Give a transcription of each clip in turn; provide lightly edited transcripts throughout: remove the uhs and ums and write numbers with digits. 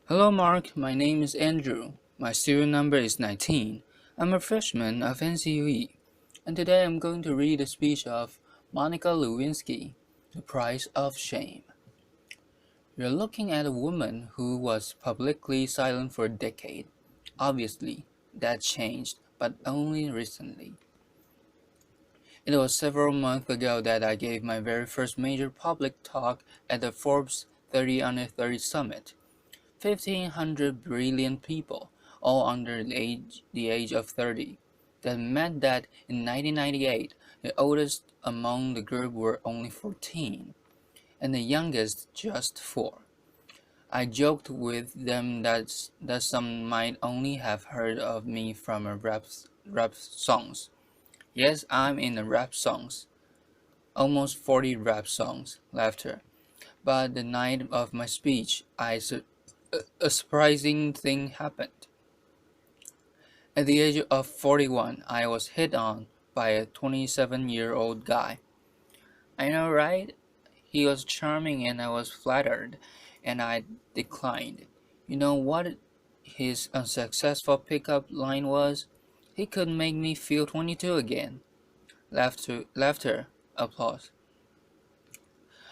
Hello, Mark. My name is Andrew. My serial number is 19. I'm a freshman of NCUE, and today I'm going to read a speech of Monica Lewinsky, The Price of Shame. You're looking at a woman who was publicly silent for a decade. Obviously, that changed, but only recently. It was several months ago that I gave my very first major public talk at the Forbes 30 Under 30 Summit. 1,500 brilliant people, all under the age of 30. That meant that in 1998, the oldest among the group were only 14, and the youngest just 4. I joked with them that some might only have heard of me from a rap songs. Yes, I'm in the rap songs. Almost 40 rap songs. Laughter. But the night of my speech, a surprising thing happened. At the age of 41, I was hit on by a 27-year-old guy. I know, right? He was charming and I was flattered, and I declined. You know what his unsuccessful pickup line was? He could make me feel 22 again. Laughter, applause.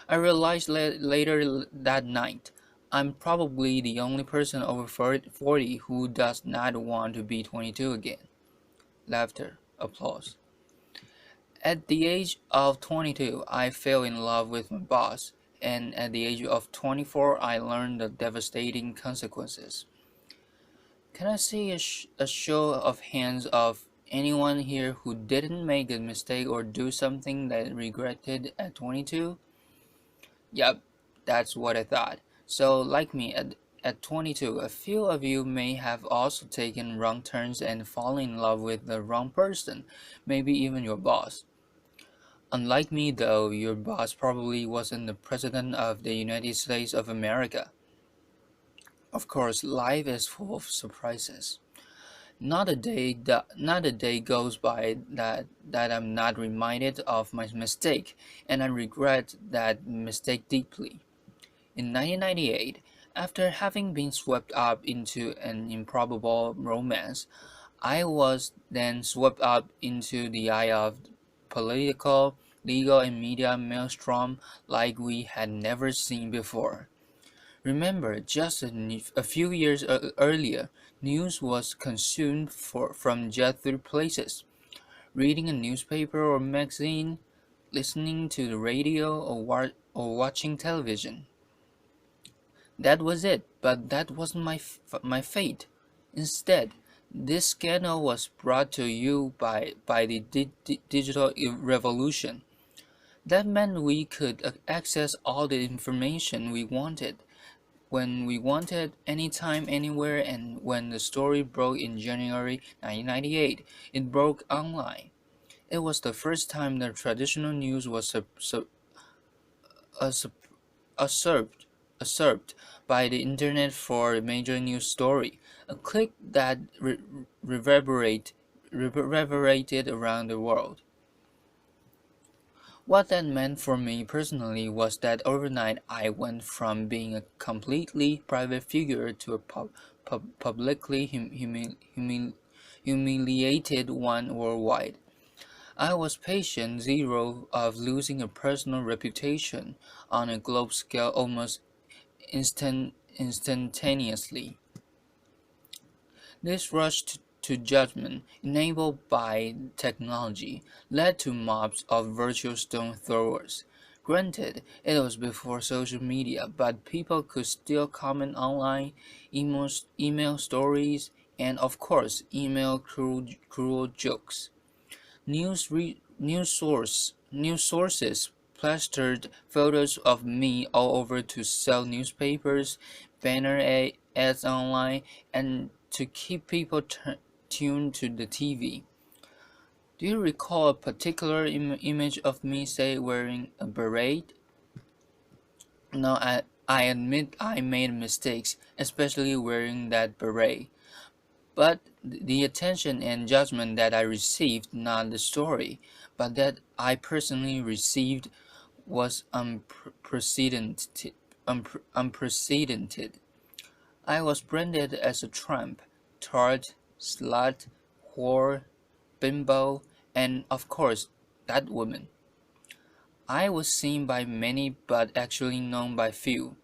I realized later that night I'm probably the only person over 40 who does not want to be 22 again. Laughter, applause. At the age of 22, I fell in love with my boss, and at the age of 24, I learned the devastating consequences. Can I see a show of hands of anyone here who didn't make a mistake or do something that regretted at 22? Yup, that's what I thought. So, like me, at 22, a few of you may have also taken wrong turns and fallen in love with the wrong person, maybe even your boss. Unlike me, though, your boss probably wasn't the President of the United States of America. Of course, life is full of surprises. Not a day goes by that I'm not reminded of my mistake, and I regret that mistake deeply. In 1998, after having been swept up into an improbable romance, I was then swept up into the eye of political, legal, and media maelstrom like we had never seen before. Remember, just a few years earlier, news was consumed from just three places: reading a newspaper or magazine, listening to the radio, or watching television. That was it, but that wasn't my fate. Instead, this scandal was brought to you by the digital revolution. That meant we could access all the information we wanted, when we wanted, anytime, anywhere, and when the story broke in January 1998, it broke online. It was the first time that traditional news was usurped usurped usurped by the internet for a major news story, a click that reverberated around the world. What that meant for me personally was that overnight I went from being a completely private figure to a publicly humiliated one worldwide. I was patient zero of losing a personal reputation on a globe scale almost instantaneously. This rush to judgment, enabled by technology, led to mobs of virtual stone throwers. Granted, it was before social media, but people could still comment online, email stories, and of course, email cruel jokes. News sources plastered photos of me all over to sell newspapers, ads online, and to keep people tuned to the TV. Do you recall a particular image of me, say, wearing a beret? No, I admit I made mistakes, especially wearing that beret. But the attention and judgment that I received, not the story, but that I personally received, was unprecedented. I was branded as a tramp, tart, slut, whore, bimbo, and of course, that woman. I was seen by many but actually known by few.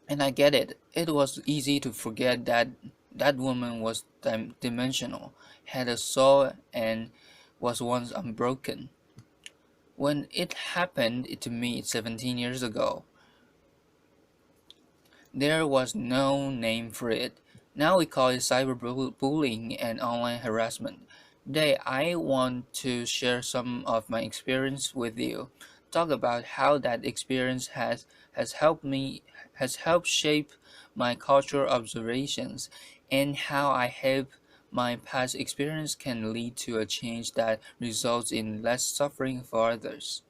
And I get it. It was easy to forget that that woman was dimensional, had a soul, and was once unbroken. When it happened to me 17 years ago, there was no name for it. Now we call it cyberbullying and online harassment. Today, I want to share some of my experience with you. Talk about how that experience has helped me has helped shape my cultural observations and how I hope my past experience can lead to a change that results in less suffering for others.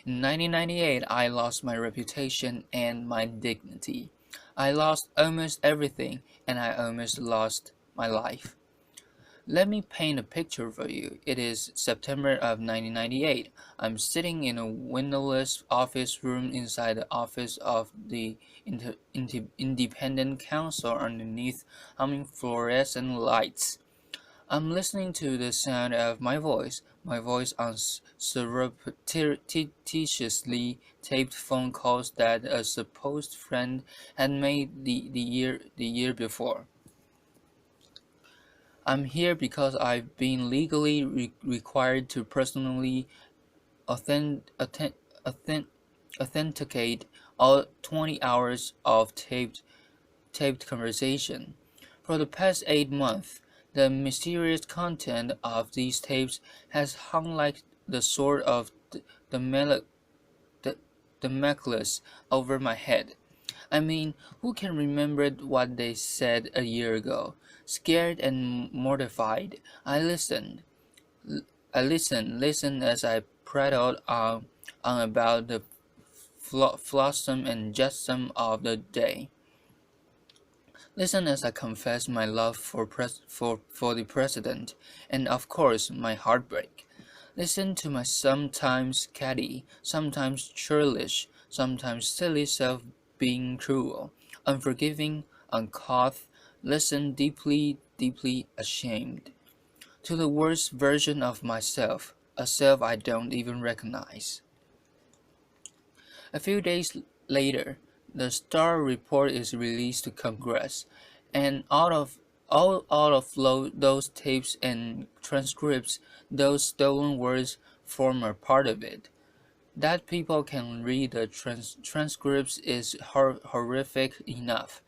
In 1998, I lost my reputation and my dignity. I lost almost everything, and I almost lost my life. Let me paint a picture for you. It is September of 1998. I'm sitting in a windowless office room inside the office of the Independent Council underneath humming fluorescent lights. I'm listening to the sound of my voice on surreptitiously taped phone calls that a supposed friend had made the year before. I'm here because I've been legally required to personally authentic, authentic, authenticate all 20 hours of taped conversation. For the past 8 months, the mysterious content of these tapes has hung like the sword of the, mel- the, the necklace over my head. I mean, who can remember what they said a year ago? Scared and mortified, I listened. Listened as I prattled on about the flotsam and jetsam of the day. Listen as I confess my love for the president, and of course my heartbreak. Listen to my sometimes catty, sometimes churlish, sometimes silly self being cruel, unforgiving, uncouth. Listen deeply, deeply ashamed. To the worst version of myself, a self I don't even recognize. A few days later, the Star Report is released to Congress, and out of those tapes and transcripts, those stolen words form a part of it. That people can read the transcripts is horrific enough.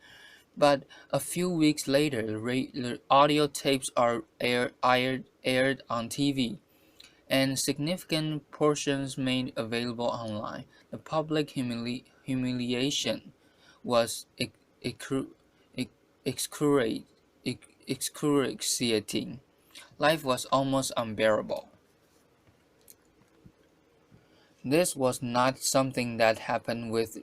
But a few weeks later, the audio tapes are aired on TV and significant portions made available online. The public humiliation was excru- excruciating. Excruciating. Life was almost unbearable. This was not something that happened with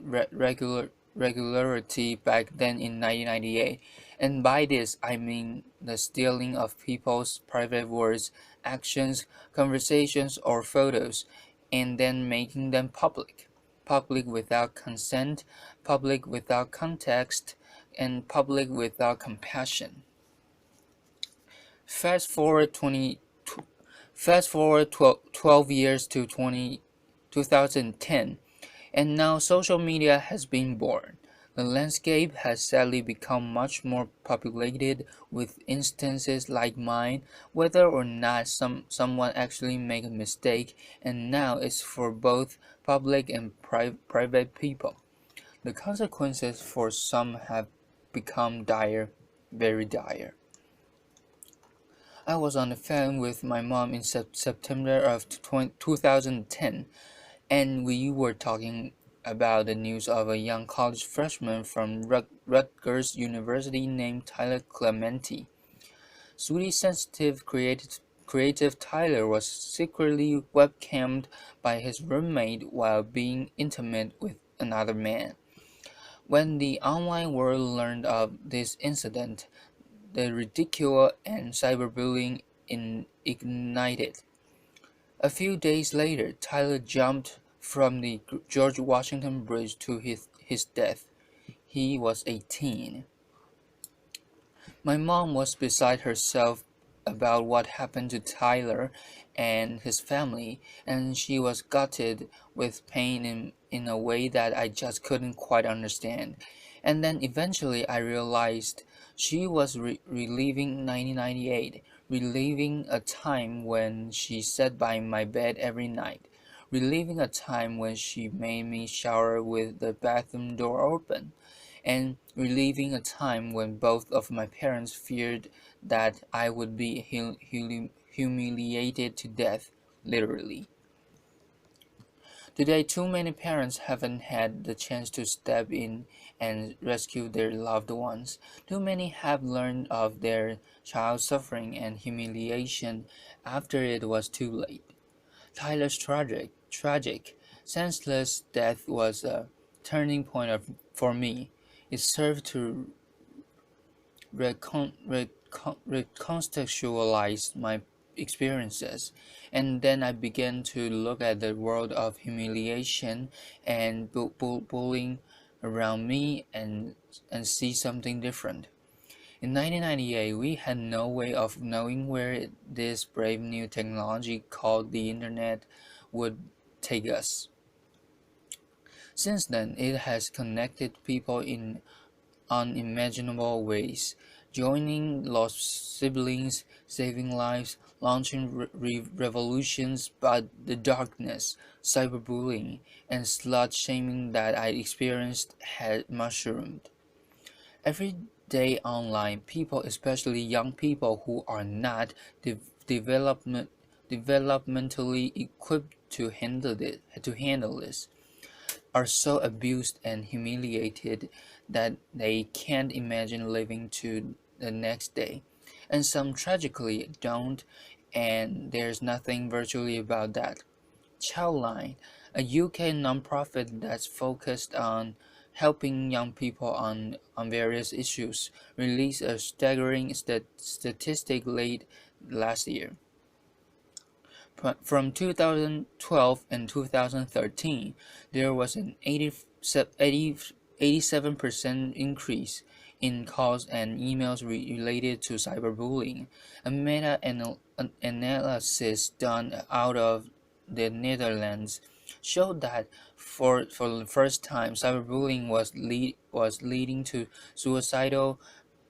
regularity back then in 1998, and by this I mean the stealing of people's private words, actions, conversations, or photos, and then making them public. Public without consent, public without context, and public without compassion. Fast forward 20, Fast forward 12 years to 2010, and now social media has been born. The landscape has sadly become much more populated with instances like mine, whether or not someone actually make a mistake, and now it's for both public and private people. The consequences for some have become dire, very dire. I was on the phone with my mom in September of 2010, and we were talking about the news of a young college freshman from Rutgers University named Tyler Clementi. Sweetie sensitive creative Tyler was secretly webcammed by his roommate while being intimate with another man. When the online world learned of this incident, the ridicule and cyberbullying ignited. A few days later, Tyler jumped from the George Washington Bridge to his death. he was 18. My mom was beside herself about what happened to Tyler and his family, and she was gutted with pain in a way that I just couldn't quite understand. And then eventually I realized she was reliving 1998, reliving a time when she sat by my bed every night, reliving a time when she made me shower with the bathroom door open, and reliving a time when both of my parents feared that I would be humiliated to death, literally. Today, too many parents haven't had the chance to step in and rescue their loved ones. Too many have learned of their child's suffering and humiliation after it was too late. Tyler's senseless death was a turning point for me. It served to recontextualize my experiences, and then I began to look at the world of humiliation and bullying around me and see something different. In 1998, we had no way of knowing where this brave new technology called the internet would take us. Since then, it has connected people in unimaginable ways, joining lost siblings, saving lives, launching revolutions, but the darkness, cyberbullying, and slut shaming that I experienced had mushroomed. Every day online, people, especially young people who are not de- development, developmentally equipped to handle this, are so abused and humiliated that they can't imagine living to the next day. And some tragically don't, and there's nothing virtually about that. Childline, a UK nonprofit that's focused on helping young people on various issues, released a staggering statistic late last year. From 2012 and 2013, there was an 87% increase in calls and emails related to cyberbullying. A meta-analysis done out of the Netherlands showed that for the first time, cyberbullying was leading to suicidal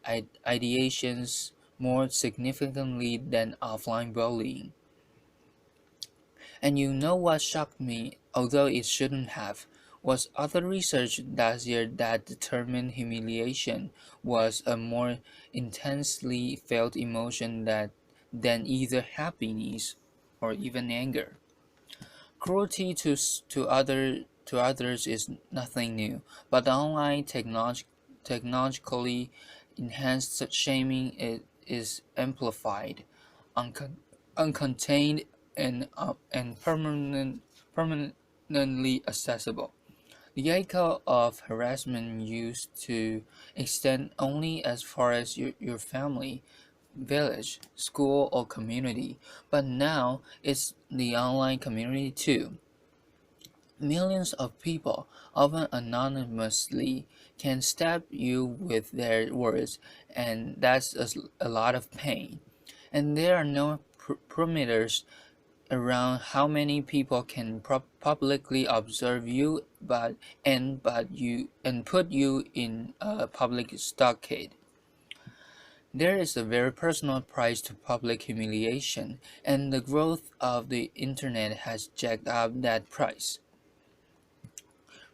ideations more significantly than offline bullying. And you know what shocked me, although it shouldn't have, was other research last year that determined humiliation was a more intensely felt emotion than either happiness or even anger. Cruelty to others is nothing new, but online technologically enhanced shaming is amplified, uncon- uncontained, and permanently accessible. The echo of harassment used to extend only as far as your family, village, school, or community, but now it's the online community too. Millions of people, often anonymously, can stab you with their words, and that's a lot of pain. And there are no parameters around how many people can publicly observe you, but put you in a public stockade. There is a very personal price to public humiliation, and the growth of the internet has jacked up that price.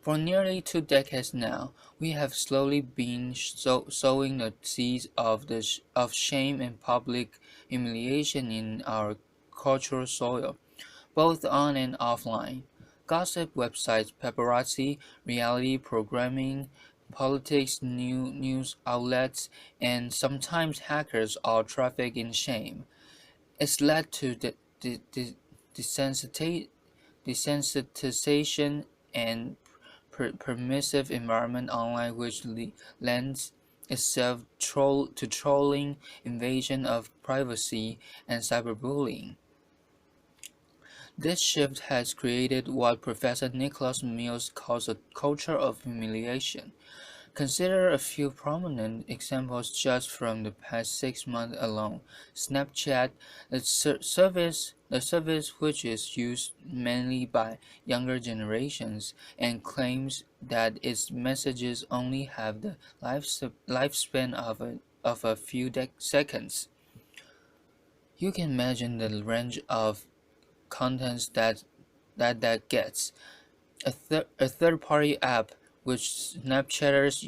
For nearly 2 decades now, we have slowly been sowing the seeds of shame and public humiliation in our cultural soil, both on and offline. Gossip websites, paparazzi, reality programming, politics, news outlets, and sometimes hackers all traffic in shame. It's led to desensitization desensitization and permissive environment online which lends itself to trolling, invasion of privacy, and cyberbullying. This shift has created what Professor Nicholas Mills calls a culture of humiliation. Consider a few prominent examples just from the past 6 months alone. Snapchat, the service which is used mainly by younger generations and claims that its messages only have the lifespan of a few seconds. You can imagine the range of contents that gets. A third-party app which Snapchatters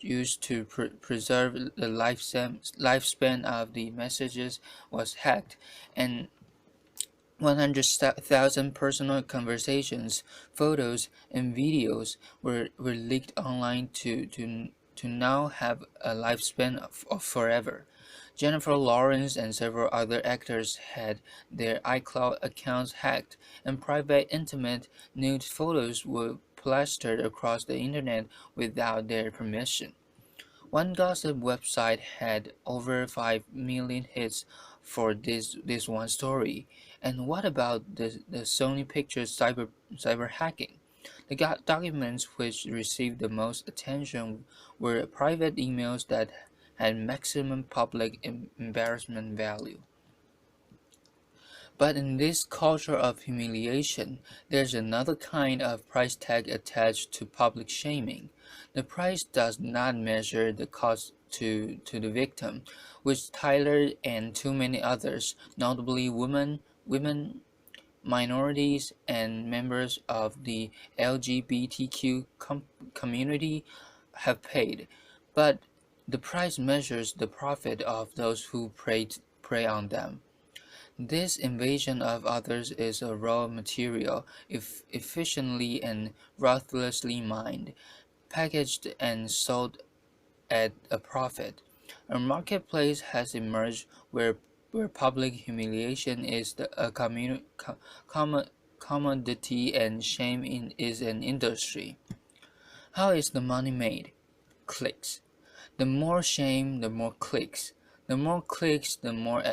use to preserve the lifespan of the messages was hacked, and 100,000 personal conversations, photos, and videos were leaked online to now have a lifespan of forever. Jennifer Lawrence and several other actors had their iCloud accounts hacked, and private intimate nude photos were plastered across the internet without their permission. One gossip website had over 5 million hits for this one story. And what about the Sony Pictures cyber hacking? The documents which received the most attention were private emails that had maximum public embarrassment value. But in this culture of humiliation, there's another kind of price tag attached to public shaming. The price does not measure the cost to the victim, which Tyler and too many others, notably women, minorities, and members of the LGBTQ community, have paid. But the price measures the profit of those who prey on them. This invasion of others is a raw material, if efficiently and ruthlessly mined, packaged and sold at a profit. A marketplace has emerged where public humiliation is commodity and shame is an industry. How is the money made? Clicks. The more shame, the more clicks. The more clicks, the more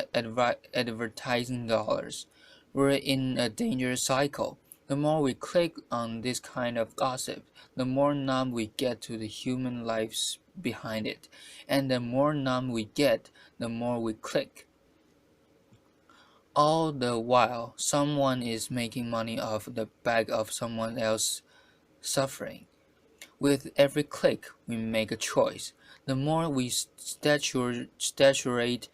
advertising dollars. We're in a dangerous cycle. The more we click on this kind of gossip, the more numb we get to the human lives behind it. And the more numb we get, the more we click. All the while, someone is making money off the back of someone else's suffering. With every click, we make a choice. The more we saturate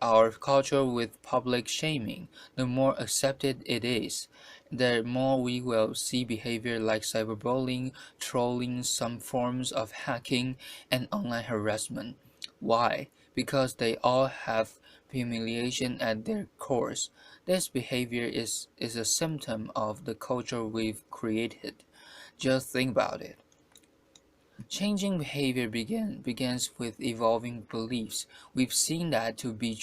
our culture with public shaming, the more accepted it is. The more we will see behavior like cyberbullying, trolling, some forms of hacking, and online harassment. Why? Because they all have humiliation at their cores. This behavior is a symptom of the culture we've created. Just think about it. Changing behavior begins with evolving beliefs. We've seen that to be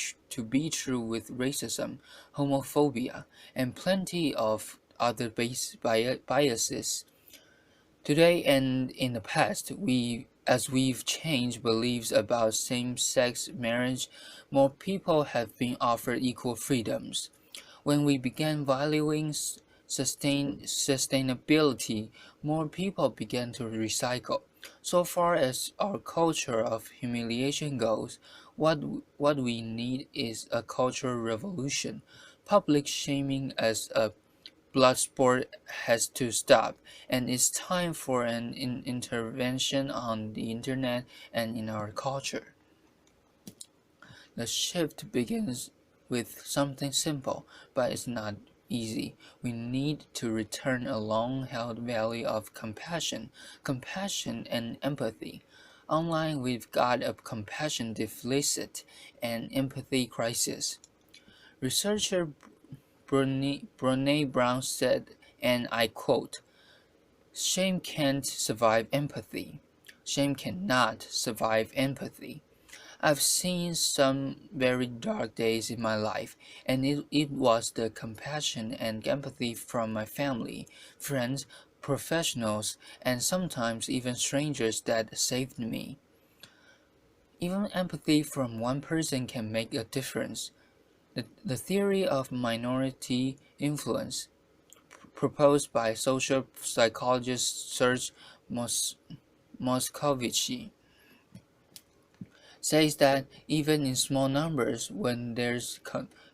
true with racism, homophobia, and plenty of other biases. Today and in the past, as we've changed beliefs about same-sex marriage, more people have been offered equal freedoms. When we began valuing sustainability, more people began to recycle. So far as our culture of humiliation goes, what we need is a cultural revolution. Public shaming as a blood sport has to stop, and it's time for an intervention on the internet and in our culture. The shift begins with something simple, but it's not easy. We need to return a long-held value of compassion and empathy. Online, we've got a compassion deficit and empathy crisis. Researcher Brene Brown said, and I quote, "Shame can't survive empathy. Shame cannot survive empathy." I've seen some very dark days in my life, and it was the compassion and empathy from my family, friends, professionals, and sometimes even strangers that saved me. Even empathy from one person can make a difference. The theory of minority influence, proposed by social psychologist Serge Moscovici, says that even in small numbers, when there's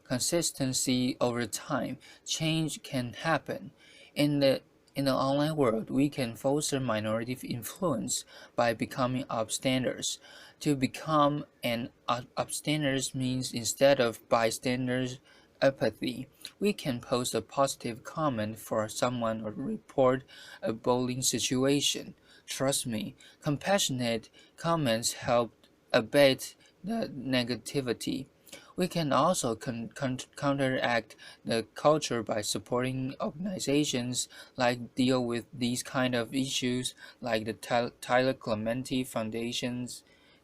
consistency over time, change can happen. In the in the online world, we can foster minority influence by becoming upstanders. To become an upstanders means instead of bystanders apathy, we can post a positive comment for someone or report a bullying situation. Trust me, compassionate comments help abate the negativity. We can also counteract the culture by supporting organizations like deal with these kind of issues, like the Tyler Clementi Foundations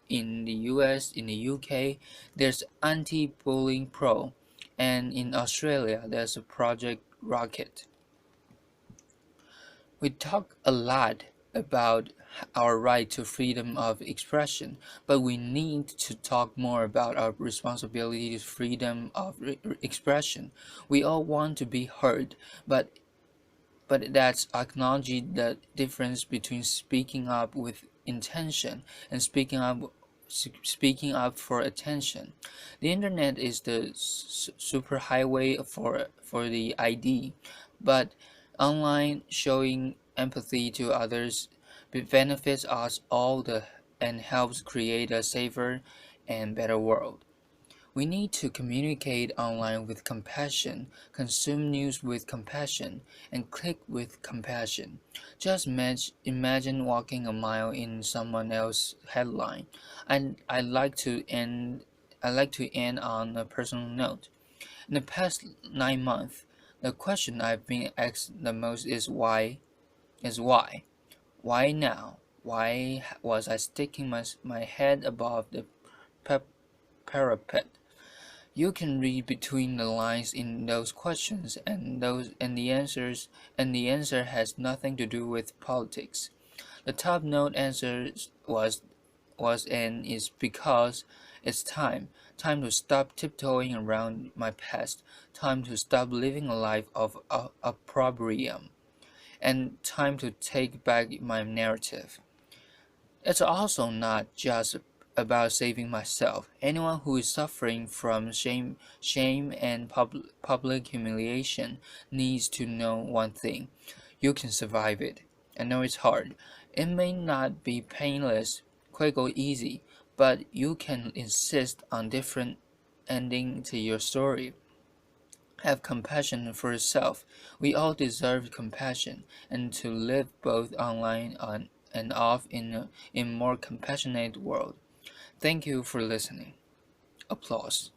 in the US, in the UK. There's Anti-Bullying Pro, and in Australia there's a Project Rocket. We talk a lot about our right to freedom of expression, but we need to talk more about our responsibility to freedom of expression. We all want to be heard, but that's acknowledging the difference between speaking up with intention and speaking up for attention. The internet is the superhighway for the ID, but online showing empathy to others benefits us all and helps create a safer and better world. We need to communicate online with compassion, consume news with compassion, and click with compassion. Just imagine walking a mile in someone else's headline. And I like to end on a personal note. In the past 9 months, the question I've been asked the most is why? Is why? Why now? Why was I sticking my head above the parapet? You can read between the lines in those questions, and the answer has nothing to do with politics. The top note answer was and is because it's time to stop tiptoeing around my past, time to stop living a life of opprobrium, and time to take back my narrative. It's also not just about saving myself. Anyone who is suffering from shame and public humiliation needs to know one thing. You can survive it. I know it's hard. It may not be painless, quick or easy, but you can insist on different ending to your story. Have compassion for yourself. We all deserve compassion and to live both online and off in more compassionate world. Thank you for listening. Applause.